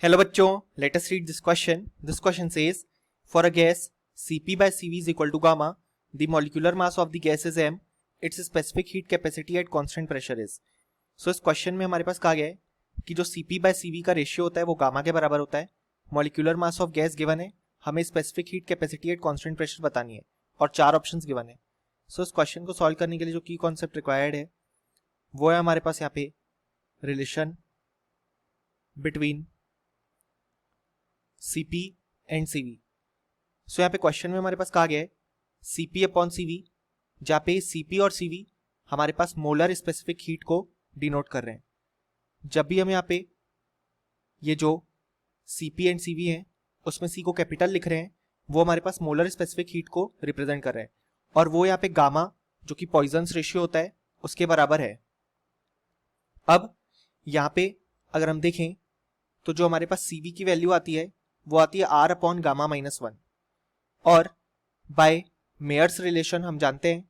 Hello बच्चों, let us read this question. This question says, for a gas Cp by Cv is equal to gamma, the molecular mass of the gas is m, its specific heat capacity at constant pressure is. So इस question में हमारे पास कहा गया है कि जो Cp by Cv का ratio होता है वो गामा के बराबर होता है. Molecular mass of gas given है, हमें specific heat capacity at constant pressure बतानी है और चार ऑप्शंस गिवन है. सो इस क्वेश्चन को सॉल्व करने के लिए जो की कॉन्सेप्ट रिक्वायर्ड है वो है हमारे पास यहाँ पे relation between Cp and Cv. सो यहाँ पे क्वेश्चन में हमारे पास कहा गया है Cp अपॉन Cv, जहाँ पे Cp और Cv हमारे पास मोलर स्पेसिफिक हीट को डिनोट कर रहे हैं. जब भी हम यहाँ पे ये जो Cp एंड Cv है उसमें C को कैपिटल लिख रहे हैं वो हमारे पास मोलर स्पेसिफिक हीट को रिप्रेजेंट कर रहे हैं और वो यहाँ पे गामा जो कि पॉइजन्स रेशियो होता है उसके बराबर है. अब यहाँ पे अगर हम देखें तो जो हमारे पास Cv की वैल्यू आती है वो आती है R अपॉन गामा -1 और बाय मेयर्स रिलेशन हम जानते हैं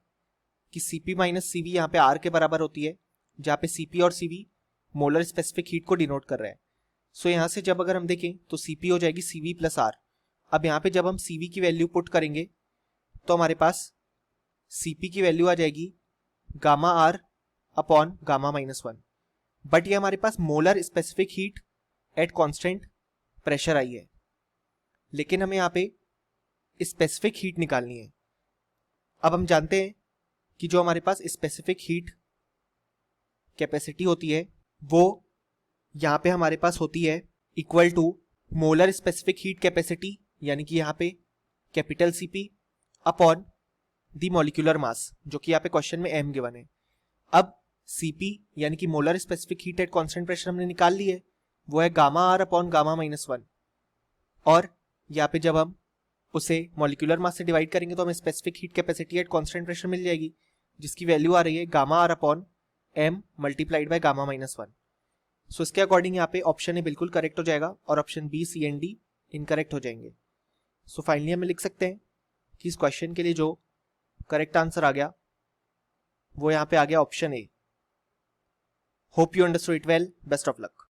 कि Cp माइनस Cv यहाँ पे R के बराबर होती है, जहाँ पे Cp और Cv मोलर स्पेसिफिक हीट को डिनोट कर रहे हैं. सो यहाँ से जब अगर हम देखें तो Cp हो जाएगी Cv प्लस R. अब यहाँ पे जब हम Cv की वैल्यू पुट करेंगे तो हमारे पास Cp की वैल्यू आ जाएगी gamma R upon gamma -1. But ये हमारे पास molar specific heat at constant pressure आई है, लेकिन हमें यहाँ पे स्पेसिफिक हीट निकालनी है. अब हम जानते हैं कि जो हमारे पास स्पेसिफिक हीट कैपेसिटी होती है वो यहाँ पे हमारे पास होती है equal to molar specific heat capacity, यानी कि यहाँ पे capital Cp upon the molecular mass, जो कि यहाँ पे क्वेश्चन में m गिवन है. अब Cp यानी कि molar specific heat at constant pressure हमने निकाल ली है, वो है गामा R अपॉन गामा -1 और यहाँ पे जब हम उसे मॉलिक्यूलर मास से डिवाइड करेंगे तो हमें specific heat capacity at constant pressure मिल जाएगी, जिसकी वैल्यू आ रही है gamma R upon m multiplied by gamma -1. So इसके अकॉर्डिंग यहाँ पे ऑप्शन ए बिल्कुल करेक्ट हो जाएगा और option B, C and D incorrect हो जाएंगे. सो फाइनली हमें लिख सकते हैं कि इस क्वेश्चन के लिए जो करेक्ट आंसर आ गया वो यहाँ पे आ गया option A. Hope you understood it well. Best of luck.